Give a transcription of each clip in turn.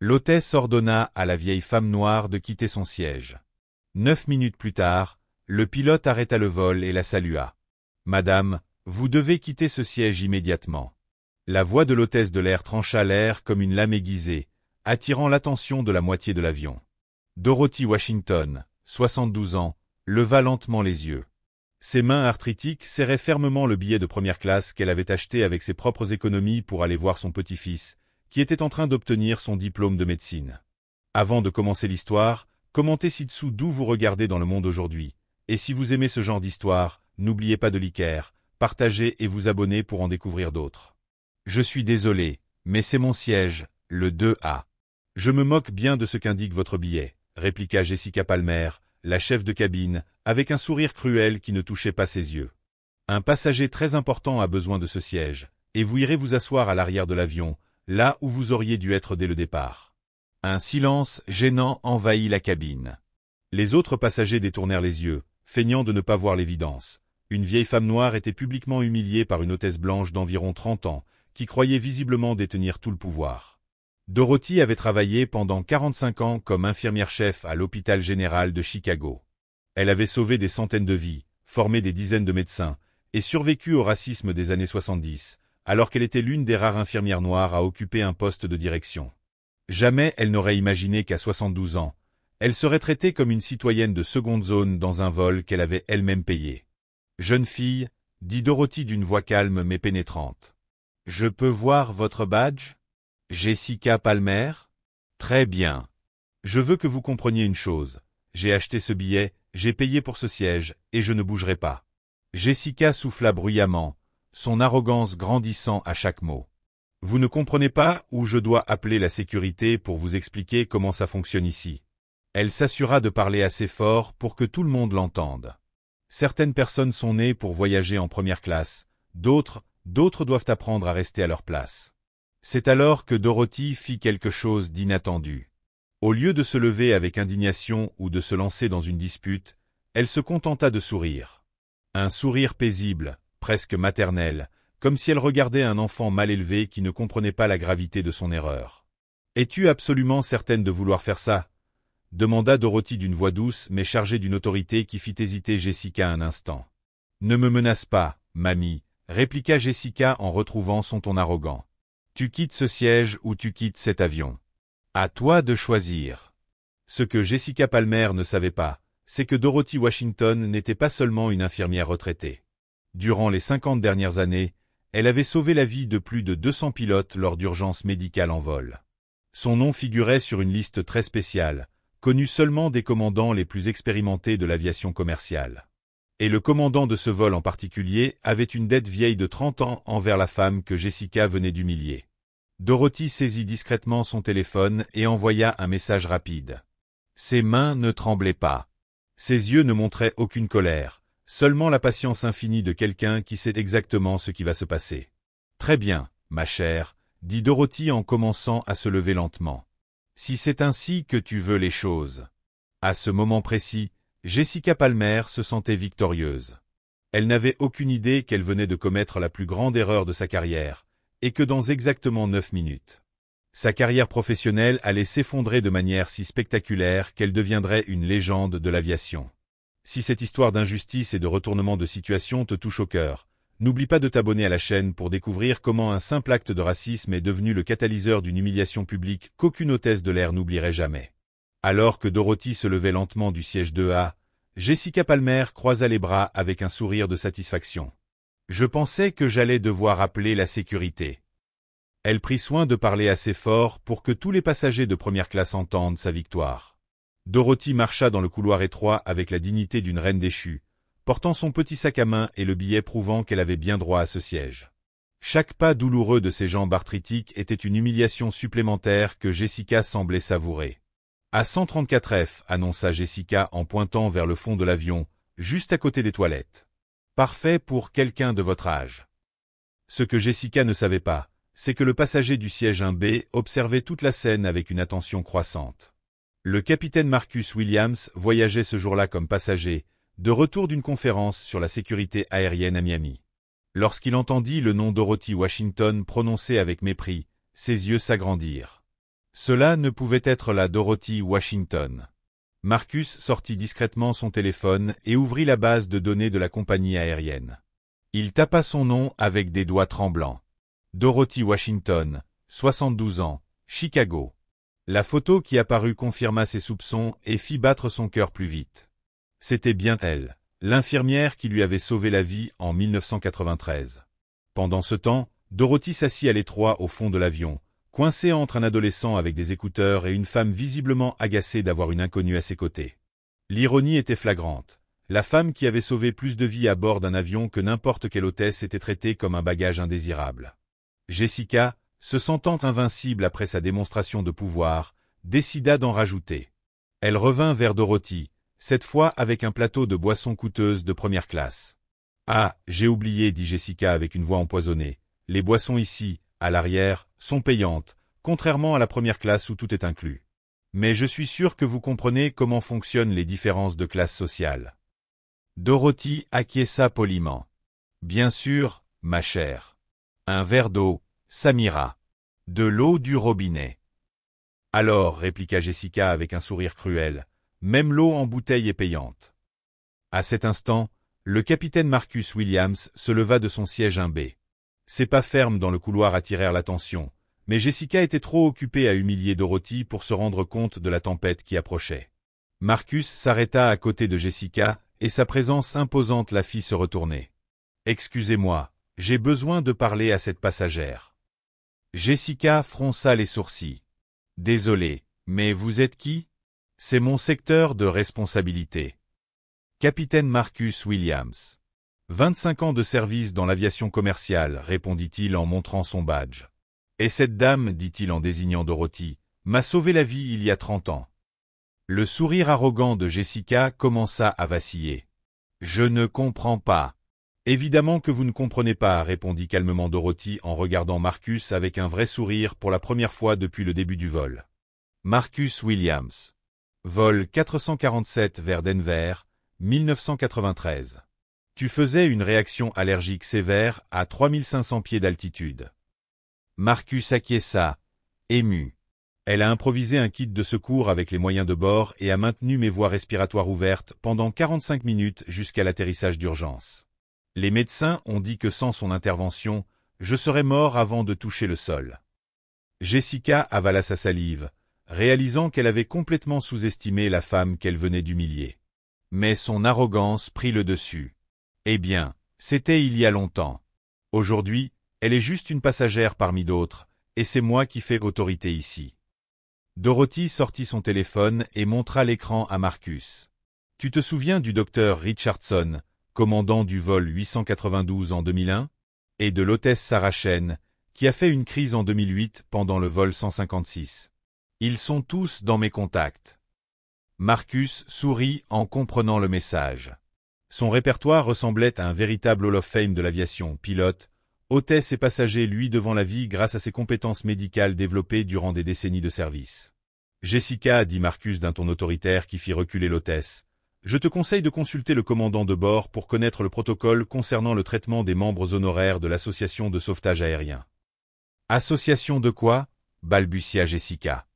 L'hôtesse ordonna à la vieille femme noire de quitter son siège. 9 minutes plus tard, le pilote arrêta le vol et la salua. « Madame, vous devez quitter ce siège immédiatement. » La voix de l'hôtesse de l'air trancha l'air comme une lame aiguisée, attirant l'attention de la moitié de l'avion. Dorothy Washington, 72 ans, leva lentement les yeux. Ses mains arthritiques serraient fermement le billet de première classe qu'elle avait acheté avec ses propres économies pour aller voir son petit-fils, qui était en train d'obtenir son diplôme de médecine. Avant de commencer l'histoire, commentez ci-dessous d'où vous regardez dans le monde aujourd'hui. Et si vous aimez ce genre d'histoire, n'oubliez pas de liker, partager et vous abonner pour en découvrir d'autres. Je suis désolé, mais c'est mon siège, le 2A. Je me moque bien de ce qu'indique votre billet, répliqua Jessica Palmer, la chef de cabine, avec un sourire cruel qui ne touchait pas ses yeux. Un passager très important a besoin de ce siège, et vous irez vous asseoir à l'arrière de l'avion, là où vous auriez dû être dès le départ. Un silence gênant envahit la cabine. Les autres passagers détournèrent les yeux, feignant de ne pas voir l'évidence. Une vieille femme noire était publiquement humiliée par une hôtesse blanche d'environ 30 ans, qui croyait visiblement détenir tout le pouvoir. Dorothy avait travaillé pendant 45 ans comme infirmière-chef à l'hôpital général de Chicago. Elle avait sauvé des centaines de vies, formé des dizaines de médecins, et survécu au racisme des années 70, alors qu'elle était l'une des rares infirmières noires à occuper un poste de direction. Jamais elle n'aurait imaginé qu'à 72 ans, elle serait traitée comme une citoyenne de seconde zone dans un vol qu'elle avait elle-même payé. « Jeune fille, » dit Dorothy d'une voix calme mais pénétrante. « Je peux voir votre badge ? Jessica Palmer ? Très bien. Je veux que vous compreniez une chose. J'ai acheté ce billet, j'ai payé pour ce siège, et je ne bougerai pas. » Jessica souffla bruyamment, son arrogance grandissant à chaque mot. « Vous ne comprenez pas ou je dois appeler la sécurité pour vous expliquer comment ça fonctionne ici. » Elle s'assura de parler assez fort pour que tout le monde l'entende. Certaines personnes sont nées pour voyager en première classe, d'autres doivent apprendre à rester à leur place. C'est alors que Dorothy fit quelque chose d'inattendu. Au lieu de se lever avec indignation ou de se lancer dans une dispute, elle se contenta de sourire. Un sourire paisible, presque maternel, comme si elle regardait un enfant mal élevé qui ne comprenait pas la gravité de son erreur. « Es-tu absolument certaine de vouloir faire ça ?» demanda Dorothy d'une voix douce mais chargée d'une autorité qui fit hésiter Jessica un instant. « Ne me menace pas, mamie, » répliqua Jessica en retrouvant son ton arrogant. « Tu quittes ce siège ou tu quittes cet avion. À toi de choisir. » Ce que Jessica Palmer ne savait pas, c'est que Dorothy Washington n'était pas seulement une infirmière retraitée. Durant les 50 dernières années, elle avait sauvé la vie de plus de 200 pilotes lors d'urgences médicales en vol. Son nom figurait sur une liste très spéciale, connue seulement des commandants les plus expérimentés de l'aviation commerciale. Et le commandant de ce vol en particulier avait une dette vieille de 30 ans envers la femme que Jessica venait d'humilier. Dorothy saisit discrètement son téléphone et envoya un message rapide. Ses mains ne tremblaient pas. Ses yeux ne montraient aucune colère, seulement la patience infinie de quelqu'un qui sait exactement ce qui va se passer. « Très bien, ma chère, » dit Dorothy en commençant à se lever lentement. « Si c'est ainsi que tu veux les choses. » À ce moment précis, Jessica Palmer se sentait victorieuse. Elle n'avait aucune idée qu'elle venait de commettre la plus grande erreur de sa carrière, et que dans exactement 9 minutes. Sa carrière professionnelle allait s'effondrer de manière si spectaculaire qu'elle deviendrait une légende de l'aviation. Si cette histoire d'injustice et de retournement de situation te touche au cœur, n'oublie pas de t'abonner à la chaîne pour découvrir comment un simple acte de racisme est devenu le catalyseur d'une humiliation publique qu'aucune hôtesse de l'air n'oublierait jamais. Alors que Dorothy se levait lentement du siège 2A, Jessica Palmer croisa les bras avec un sourire de satisfaction. « Je pensais que j'allais devoir appeler la sécurité. » Elle prit soin de parler assez fort pour que tous les passagers de première classe entendent sa victoire. Dorothy marcha dans le couloir étroit avec la dignité d'une reine déchue, portant son petit sac à main et le billet prouvant qu'elle avait bien droit à ce siège. Chaque pas douloureux de ses jambes arthritiques était une humiliation supplémentaire que Jessica semblait savourer. « À 134 F, annonça Jessica en pointant vers le fond de l'avion, juste à côté des toilettes. Parfait pour quelqu'un de votre âge. » Ce que Jessica ne savait pas, c'est que le passager du siège 1B observait toute la scène avec une attention croissante. Le capitaine Marcus Williams voyageait ce jour-là comme passager, de retour d'une conférence sur la sécurité aérienne à Miami. Lorsqu'il entendit le nom Dorothy Washington prononcé avec mépris, ses yeux s'agrandirent. Cela ne pouvait être la Dorothy Washington. Marcus sortit discrètement son téléphone et ouvrit la base de données de la compagnie aérienne. Il tapa son nom avec des doigts tremblants. Dorothy Washington, 72 ans, Chicago. La photo qui apparut confirma ses soupçons et fit battre son cœur plus vite. C'était bien elle, l'infirmière qui lui avait sauvé la vie en 1993. Pendant ce temps, Dorothy s'assit à l'étroit au fond de l'avion, coincée entre un adolescent avec des écouteurs et une femme visiblement agacée d'avoir une inconnue à ses côtés. L'ironie était flagrante. La femme qui avait sauvé plus de vies à bord d'un avion que n'importe quelle hôtesse était traitée comme un bagage indésirable. Jessica, se sentant invincible après sa démonstration de pouvoir, décida d'en rajouter. Elle revint vers Dorothy, cette fois avec un plateau de boissons coûteuses de première classe. « Ah, j'ai oublié, dit Jessica avec une voix empoisonnée. Les boissons ici, à l'arrière, sont payantes, contrairement à la première classe où tout est inclus. Mais je suis sûr que vous comprenez comment fonctionnent les différences de classe sociale. » Dorothy acquiesça poliment. « Bien sûr, ma chère. Un verre d'eau, ça m'ira. De l'eau du robinet. » « Alors, répliqua Jessica avec un sourire cruel, même l'eau en bouteille est payante. » À cet instant, le capitaine Marcus Williams se leva de son siège imbé. Ses pas fermes dans le couloir attirèrent l'attention, mais Jessica était trop occupée à humilier Dorothy pour se rendre compte de la tempête qui approchait. Marcus s'arrêta à côté de Jessica, et sa présence imposante la fit se retourner. « Excusez-moi, j'ai besoin de parler à cette passagère. » Jessica fronça les sourcils. « Désolé, mais vous êtes qui ? C'est mon secteur de responsabilité. » Capitaine Marcus Williams. 25 ans de service dans l'aviation commerciale, répondit-il en montrant son badge. Et cette dame, dit-il en désignant Dorothy, m'a sauvé la vie il y a 30 ans. Le sourire arrogant de Jessica commença à vaciller. Je ne comprends pas. Évidemment que vous ne comprenez pas, répondit calmement Dorothy en regardant Marcus avec un vrai sourire pour la première fois depuis le début du vol. Marcus Williams. Vol 447 vers Denver, 1993. Tu faisais une réaction allergique sévère à 3500 pieds d'altitude. Marcus acquiesça, ému. Elle a improvisé un kit de secours avec les moyens de bord et a maintenu mes voies respiratoires ouvertes pendant 45 minutes jusqu'à l'atterrissage d'urgence. Les médecins ont dit que sans son intervention, je serais mort avant de toucher le sol. Jessica avala sa salive, réalisant qu'elle avait complètement sous-estimé la femme qu'elle venait d'humilier. Mais son arrogance prit le dessus. Eh bien, c'était il y a longtemps. Aujourd'hui, elle est juste une passagère parmi d'autres, et c'est moi qui fais autorité ici. Dorothy sortit son téléphone et montra l'écran à Marcus. Tu te souviens du docteur Richardson, commandant du vol 892 en 2001, et de l'hôtesse Sarah Chen, qui a fait une crise en 2008 pendant le vol 156. Ils sont tous dans mes contacts. Marcus sourit en comprenant le message. Son répertoire ressemblait à un véritable Hall of Fame de l'aviation, pilote, hôtesse et passagers lui devant la vie grâce à ses compétences médicales développées durant des décennies de service. Jessica, dit Marcus d'un ton autoritaire qui fit reculer l'hôtesse, je te conseille de consulter le commandant de bord pour connaître le protocole concernant le traitement des membres honoraires de l'association de sauvetage aérien. Association de quoi ? Balbutia Jessica.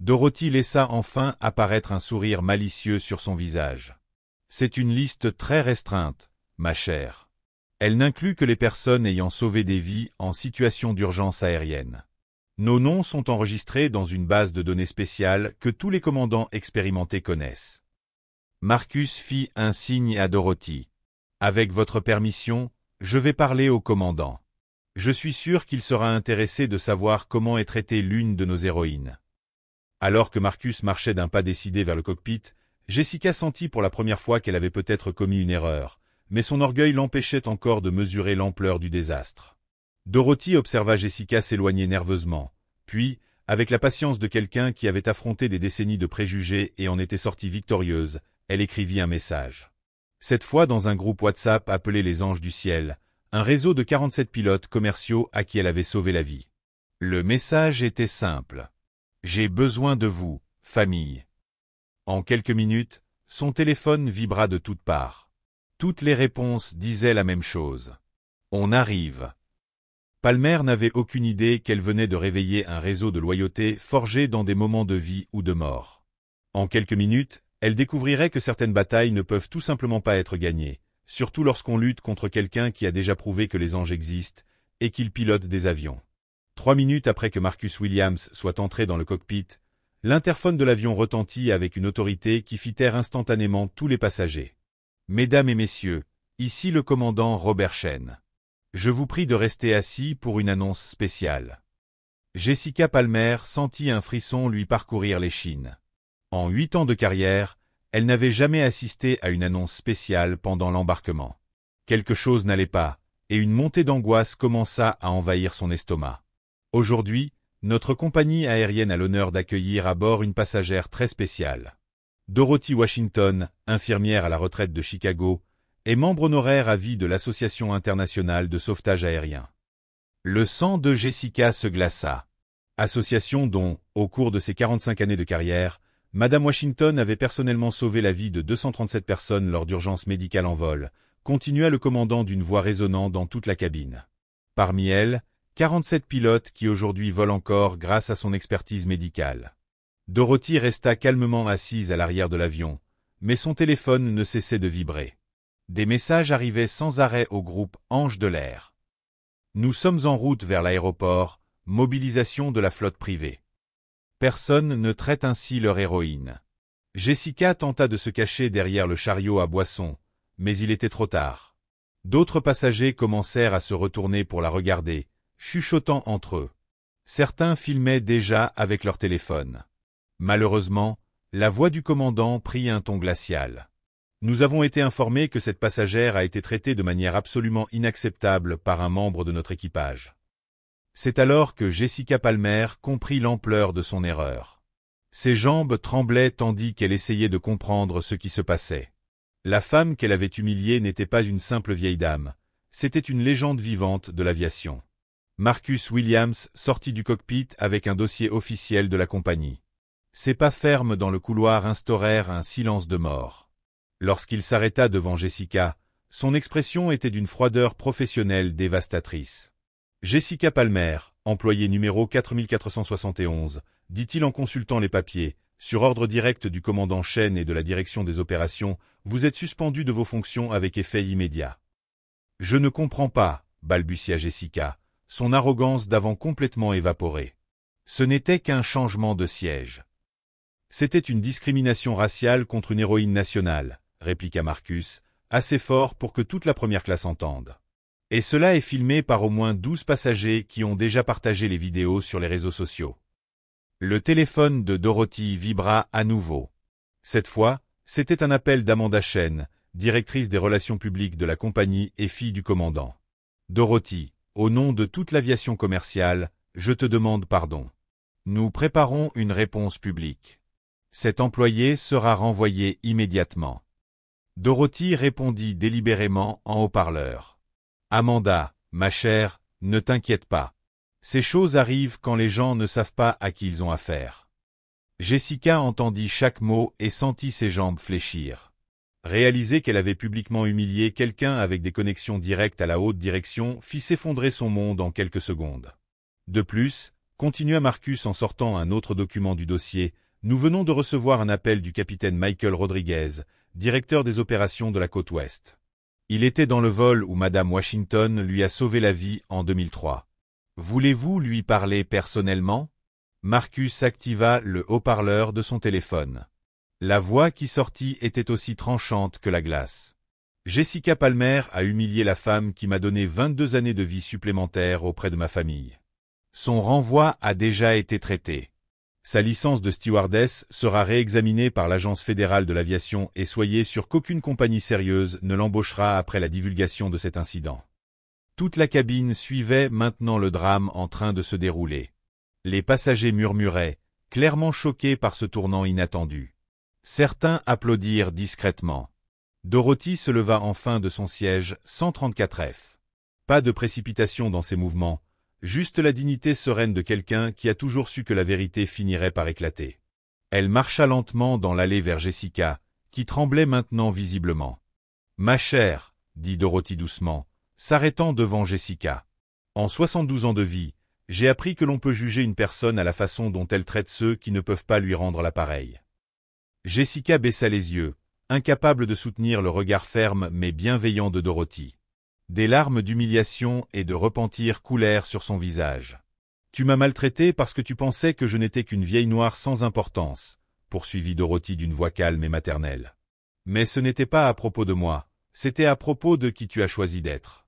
Dorothy laissa enfin apparaître un sourire malicieux sur son visage. C'est une liste très restreinte, ma chère. Elle n'inclut que les personnes ayant sauvé des vies en situation d'urgence aérienne. Nos noms sont enregistrés dans une base de données spéciale que tous les commandants expérimentés connaissent. Marcus fit un signe à Dorothy. Avec votre permission, je vais parler au commandant. Je suis sûr qu'il sera intéressé de savoir comment est traitée l'une de nos héroïnes. Alors que Marcus marchait d'un pas décidé vers le cockpit, Jessica sentit pour la première fois qu'elle avait peut-être commis une erreur, mais son orgueil l'empêchait encore de mesurer l'ampleur du désastre. Dorothy observa Jessica s'éloigner nerveusement, puis, avec la patience de quelqu'un qui avait affronté des décennies de préjugés et en était sortie victorieuse, elle écrivit un message. Cette fois dans un groupe WhatsApp appelé les Anges du Ciel, un réseau de 47 pilotes commerciaux à qui elle avait sauvé la vie. Le message était simple. J'ai besoin de vous, famille. En quelques minutes, son téléphone vibra de toutes parts. Toutes les réponses disaient la même chose. On arrive. Palmer n'avait aucune idée qu'elle venait de réveiller un réseau de loyauté forgé dans des moments de vie ou de mort. En quelques minutes, elle découvrirait que certaines batailles ne peuvent tout simplement pas être gagnées, surtout lorsqu'on lutte contre quelqu'un qui a déjà prouvé que les anges existent et qu'il pilote des avions. 3 minutes après que Marcus Williams soit entré dans le cockpit, l'interphone de l'avion retentit avec une autorité qui fit taire instantanément tous les passagers. « Mesdames et messieurs, ici le commandant Robert Chen. Je vous prie de rester assis pour une annonce spéciale. » Jessica Palmer sentit un frisson lui parcourir l'échine. En 8 ans de carrière, elle n'avait jamais assisté à une annonce spéciale pendant l'embarquement. Quelque chose n'allait pas, et une montée d'angoisse commença à envahir son estomac. Aujourd'hui, notre compagnie aérienne a l'honneur d'accueillir à bord une passagère très spéciale. Dorothy Washington, infirmière à la retraite de Chicago, est membre honoraire à vie de l'Association internationale de sauvetage aérien. Le sang de Jessica se glaça. Association dont, au cours de ses 45 années de carrière, Madame Washington avait personnellement sauvé la vie de 237 personnes lors d'urgences médicales en vol, continua le commandant d'une voix résonnant dans toute la cabine. Parmi elles, 47 pilotes qui aujourd'hui volent encore grâce à son expertise médicale. Dorothy resta calmement assise à l'arrière de l'avion, mais son téléphone ne cessait de vibrer. Des messages arrivaient sans arrêt au groupe Anges de l'air. Nous sommes en route vers l'aéroport, mobilisation de la flotte privée. Personne ne traite ainsi leur héroïne. Jessica tenta de se cacher derrière le chariot à boissons, mais il était trop tard. D'autres passagers commencèrent à se retourner pour la regarder, chuchotant entre eux. Certains filmaient déjà avec leur téléphone. Malheureusement, la voix du commandant prit un ton glacial. Nous avons été informés que cette passagère a été traitée de manière absolument inacceptable par un membre de notre équipage. C'est alors que Jessica Palmer comprit l'ampleur de son erreur. Ses jambes tremblaient tandis qu'elle essayait de comprendre ce qui se passait. La femme qu'elle avait humiliée n'était pas une simple vieille dame, c'était une légende vivante de l'aviation. Marcus Williams sortit du cockpit avec un dossier officiel de la compagnie. Ses pas fermes dans le couloir instaurèrent un silence de mort. Lorsqu'il s'arrêta devant Jessica, son expression était d'une froideur professionnelle dévastatrice. « Jessica Palmer, employée numéro 4471, dit-il en consultant les papiers, sur ordre direct du commandant Chen et de la direction des opérations, vous êtes suspendu de vos fonctions avec effet immédiat. »« Je ne comprends pas, » balbutia Jessica, son arrogance d'avant complètement évaporée. Ce n'était qu'un changement de siège. C'était une discrimination raciale contre une héroïne nationale, répliqua Marcus, assez fort pour que toute la première classe entende. Et cela est filmé par au moins 12 passagers qui ont déjà partagé les vidéos sur les réseaux sociaux. Le téléphone de Dorothy vibra à nouveau. Cette fois, c'était un appel d'Amanda Chen, directrice des relations publiques de la compagnie et fille du commandant. « Dorothy, au nom de toute l'aviation commerciale, je te demande pardon. Nous préparons une réponse publique. Cet employé sera renvoyé immédiatement. » Dorothy répondit délibérément en haut-parleur. « Amanda, ma chère, ne t'inquiète pas. Ces choses arrivent quand les gens ne savent pas à qui ils ont affaire. » Jessica entendit chaque mot et sentit ses jambes fléchir. Réaliser qu'elle avait publiquement humilié quelqu'un avec des connexions directes à la haute direction fit s'effondrer son monde en quelques secondes. De plus, continua Marcus en sortant un autre document du dossier, nous venons de recevoir un appel du capitaine Michael Rodriguez, directeur des opérations de la côte ouest. Il était dans le vol où Madame Washington lui a sauvé la vie en 2003. Voulez-vous lui parler personnellement? Marcus activa le haut-parleur de son téléphone. La voix qui sortit était aussi tranchante que la glace. Jessica Palmer a humilié la femme qui m'a donné 22 années de vie supplémentaires auprès de ma famille. Son renvoi a déjà été traité. Sa licence de stewardess sera réexaminée par l'Agence fédérale de l'aviation et soyez sûr qu'aucune compagnie sérieuse ne l'embauchera après la divulgation de cet incident. Toute la cabine suivait maintenant le drame en train de se dérouler. Les passagers murmuraient, clairement choqués par ce tournant inattendu. Certains applaudirent discrètement. Dorothy se leva enfin de son siège 134F. Pas de précipitation dans ses mouvements, juste la dignité sereine de quelqu'un qui a toujours su que la vérité finirait par éclater. Elle marcha lentement dans l'allée vers Jessica, qui tremblait maintenant visiblement. « Ma chère, dit Dorothy doucement, s'arrêtant devant Jessica. En 72 ans de vie, j'ai appris que l'on peut juger une personne à la façon dont elle traite ceux qui ne peuvent pas lui rendre l'appareil. Jessica baissa les yeux, incapable de soutenir le regard ferme mais bienveillant de Dorothy. Des larmes d'humiliation et de repentir coulèrent sur son visage. « Tu m'as maltraité parce que tu pensais que je n'étais qu'une vieille noire sans importance, » poursuivit Dorothy d'une voix calme et maternelle. « Mais ce n'était pas à propos de moi, c'était à propos de qui tu as choisi d'être.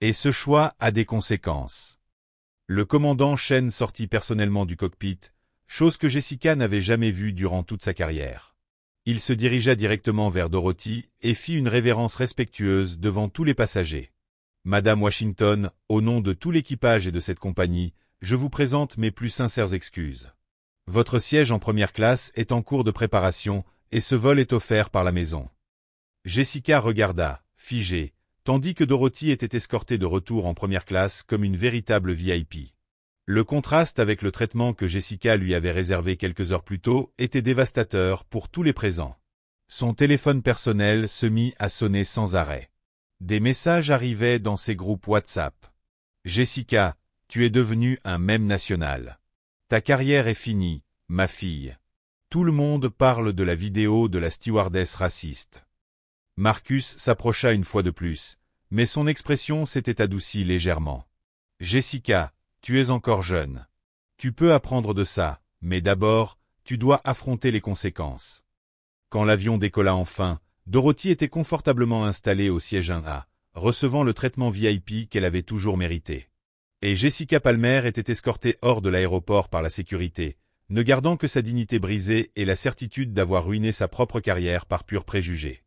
Et ce choix a des conséquences. » Le commandant Shen sortit personnellement du cockpit, chose que Jessica n'avait jamais vue durant toute sa carrière. Il se dirigea directement vers Dorothy et fit une révérence respectueuse devant tous les passagers. « Madame Washington, au nom de tout l'équipage et de cette compagnie, je vous présente mes plus sincères excuses. Votre siège en première classe est en cours de préparation et ce vol est offert par la maison. » Jessica regarda, figée, tandis que Dorothy était escortée de retour en première classe comme une véritable VIP. Le contraste avec le traitement que Jessica lui avait réservé quelques heures plus tôt était dévastateur pour tous les présents. Son téléphone personnel se mit à sonner sans arrêt. Des messages arrivaient dans ses groupes WhatsApp. « Jessica, tu es devenue un mème national. Ta carrière est finie, ma fille. Tout le monde parle de la vidéo de la stewardess raciste. » Marcus s'approcha une fois de plus, mais son expression s'était adoucie légèrement. « Jessica, tu es encore jeune. Tu peux apprendre de ça, mais d'abord, tu dois affronter les conséquences. » Quand l'avion décolla enfin, Dorothy était confortablement installée au siège 1A, recevant le traitement VIP qu'elle avait toujours mérité. Et Jessica Palmer était escortée hors de l'aéroport par la sécurité, ne gardant que sa dignité brisée et la certitude d'avoir ruiné sa propre carrière par pur préjugé.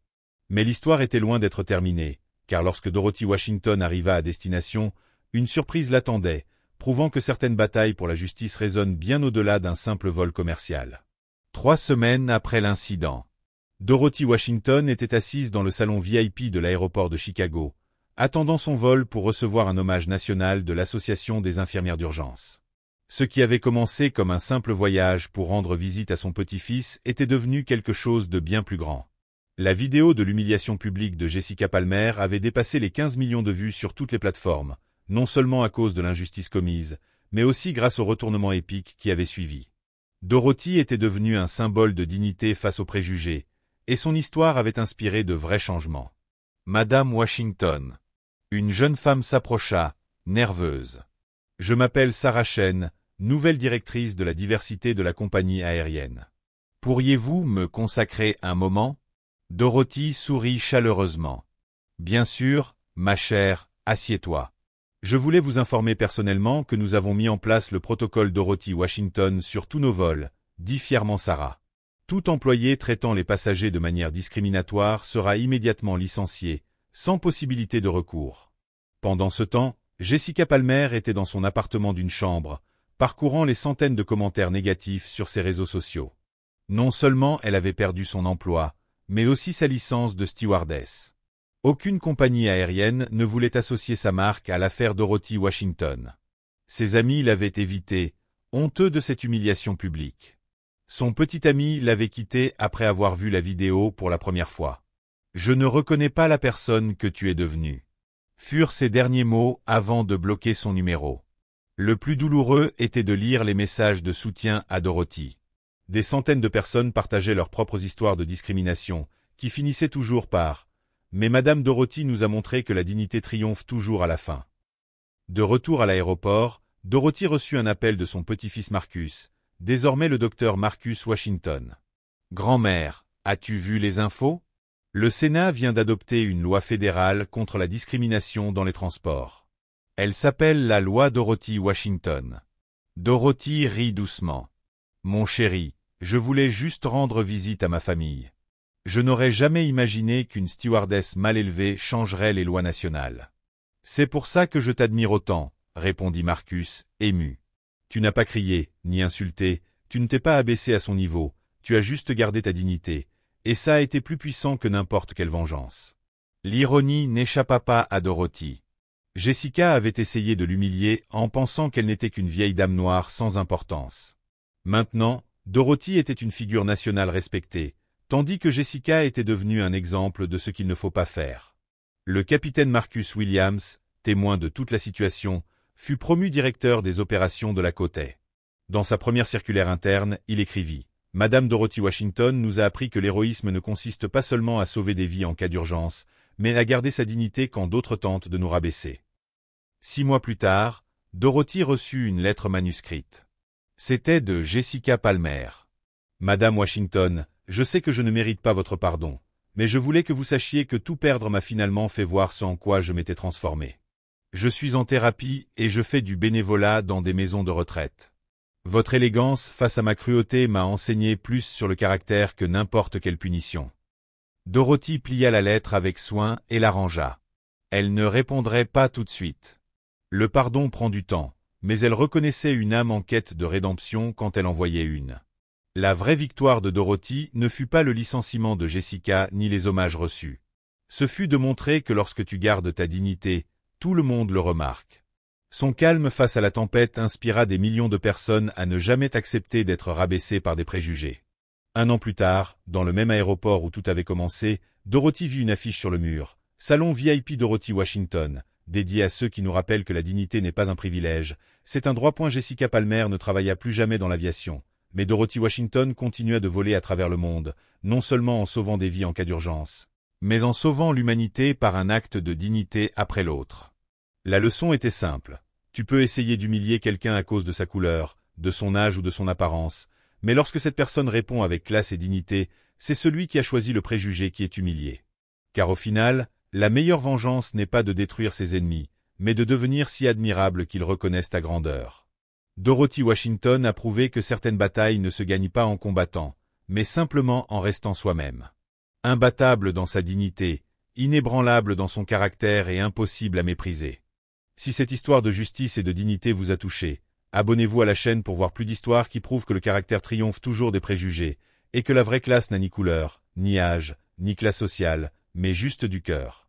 Mais l'histoire était loin d'être terminée, car lorsque Dorothy Washington arriva à destination, une surprise l'attendait, prouvant que certaines batailles pour la justice résonnent bien au-delà d'un simple vol commercial. 3 semaines après l'incident, Dorothy Washington était assise dans le salon VIP de l'aéroport de Chicago, attendant son vol pour recevoir un hommage national de l'Association des infirmières d'urgence. Ce qui avait commencé comme un simple voyage pour rendre visite à son petit-fils était devenu quelque chose de bien plus grand. La vidéo de l'humiliation publique de Jessica Palmer avait dépassé les 15 millions de vues sur toutes les plateformes, non seulement à cause de l'injustice commise, mais aussi grâce au retournement épique qui avait suivi. Dorothy était devenue un symbole de dignité face aux préjugés, et son histoire avait inspiré de vrais changements. Madame Washington. Une jeune femme s'approcha, nerveuse. « Je m'appelle Sarah Shen, nouvelle directrice de la diversité de la compagnie aérienne. Pourriez-vous me consacrer un moment ?» Dorothy sourit chaleureusement. « Bien sûr, ma chère, assieds-toi. Je voulais vous informer personnellement que nous avons mis en place le protocole Dorothy Washington sur tous nos vols, » dit fièrement Sarah. « Tout employé traitant les passagers de manière discriminatoire sera immédiatement licencié, sans possibilité de recours. » Pendant ce temps, Jessica Palmer était dans son appartement d'une chambre, parcourant les centaines de commentaires négatifs sur ses réseaux sociaux. Non seulement elle avait perdu son emploi, mais aussi sa licence de stewardess. Aucune compagnie aérienne ne voulait associer sa marque à l'affaire Dorothy Washington. Ses amis l'avaient évité, honteux de cette humiliation publique. Son petit ami l'avait quitté après avoir vu la vidéo pour la première fois. « Je ne reconnais pas la personne que tu es devenue. » furent ses derniers mots avant de bloquer son numéro. Le plus douloureux était de lire les messages de soutien à Dorothy. Des centaines de personnes partageaient leurs propres histoires de discrimination, qui finissaient toujours par « Mais Madame Dorothy nous a montré que la dignité triomphe toujours à la fin. » De retour à l'aéroport, Dorothy reçut un appel de son petit-fils Marcus, désormais le docteur Marcus Washington. « Grand-mère, as-tu vu les infos ? Le Sénat vient d'adopter une loi fédérale contre la discrimination dans les transports. Elle s'appelle la loi Dorothy Washington. » Dorothy rit doucement. « Mon chéri, je voulais juste rendre visite à ma famille. Je n'aurais jamais imaginé qu'une stewardess mal élevée changerait les lois nationales. »« C'est pour ça que je t'admire autant, » répondit Marcus, ému. « Tu n'as pas crié, ni insulté, tu ne t'es pas abaissé à son niveau, tu as juste gardé ta dignité, et ça a été plus puissant que n'importe quelle vengeance. » L'ironie n'échappa pas à Dorothy. Jessica avait essayé de l'humilier en pensant qu'elle n'était qu'une vieille dame noire sans importance. Maintenant, Dorothy était une figure nationale respectée, tandis que Jessica était devenue un exemple de ce qu'il ne faut pas faire. Le capitaine Marcus Williams, témoin de toute la situation, fut promu directeur des opérations de la Côte. Dans sa première circulaire interne, il écrivit « Madame Dorothy Washington nous a appris que l'héroïsme ne consiste pas seulement à sauver des vies en cas d'urgence, mais à garder sa dignité quand d'autres tentent de nous rabaisser. » 6 mois plus tard, Dorothy reçut une lettre manuscrite. C'était de Jessica Palmer. « Madame Washington, je sais que je ne mérite pas votre pardon, mais je voulais que vous sachiez que tout perdre m'a finalement fait voir ce en quoi je m'étais transformé. Je suis en thérapie et je fais du bénévolat dans des maisons de retraite. Votre élégance face à ma cruauté m'a enseigné plus sur le caractère que n'importe quelle punition. » Dorothy plia la lettre avec soin et la rangea. Elle ne répondrait pas tout de suite. Le pardon prend du temps, mais elle reconnaissait une âme en quête de rédemption quand elle en voyait une. La vraie victoire de Dorothy ne fut pas le licenciement de Jessica ni les hommages reçus. Ce fut de montrer que lorsque tu gardes ta dignité, tout le monde le remarque. Son calme face à la tempête inspira des millions de personnes à ne jamais accepter d'être rabaissées par des préjugés. 1 an plus tard, dans le même aéroport où tout avait commencé, Dorothy vit une affiche sur le mur. « Salon VIP Dorothy Washington », dédié à ceux qui nous rappellent que la dignité n'est pas un privilège, c'est un droit. Jessica Palmer ne travailla plus jamais dans l'aviation, mais Dorothy Washington continua de voler à travers le monde, non seulement en sauvant des vies en cas d'urgence, mais en sauvant l'humanité par un acte de dignité après l'autre. La leçon était simple. Tu peux essayer d'humilier quelqu'un à cause de sa couleur, de son âge ou de son apparence, mais lorsque cette personne répond avec classe et dignité, c'est celui qui a choisi le préjugé qui est humilié. Car au final, la meilleure vengeance n'est pas de détruire ses ennemis, mais de devenir si admirable qu'ils reconnaissent ta grandeur. Dorothy Washington a prouvé que certaines batailles ne se gagnent pas en combattant, mais simplement en restant soi-même. Imbattable dans sa dignité, inébranlable dans son caractère et impossible à mépriser. Si cette histoire de justice et de dignité vous a touché, abonnez-vous à la chaîne pour voir plus d'histoires qui prouvent que le caractère triomphe toujours des préjugés, et que la vraie classe n'a ni couleur, ni âge, ni classe sociale, mais juste du cœur.